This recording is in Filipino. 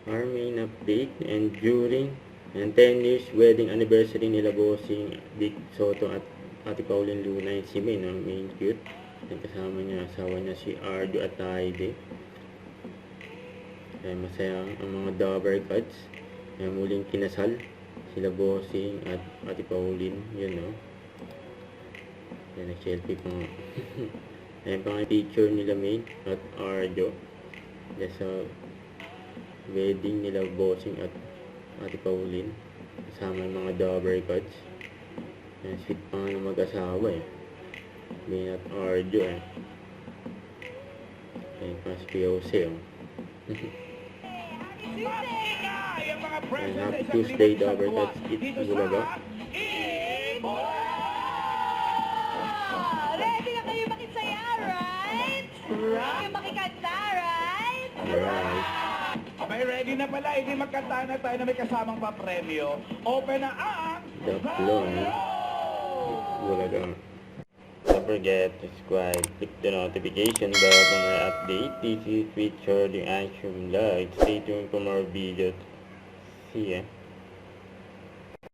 our main update, and during ang 10 years wedding anniversary nila Bossing Dick Soto at Ate Pauline Luna, si May, no? Main cute. At kasama niya, asawa niya si Arjo at Taide. Kaya masaya ang mga Dabber Cats. Kaya muling kinasal sila Bossing at Ate Pauline, yun, no? Kaya nag-selfie pa nga. Ayan pa nga picture nila May at Arjo. Kaya sa wedding nila Bossing at Ate Pauline, kasama yung mga Dabber Cats. Ayan, sweet pa nga ng mag-asawa eh. May at Arjo eh. Ayan pa si Jose oh. Ayan, happy Tuesday Dabber Cats, it's Bulaga. Ready na kayo makinsaya, right? Kayo makikanta, right? Alright. May ready na pala, hindi magkanta na tayo na may kasamang papremyo. Open na ang... The floor eh. Bulaga. Don't forget to subscribe, click the notification bell for my update. This is featured in Action Live. Stay tuned for more videos. See ya.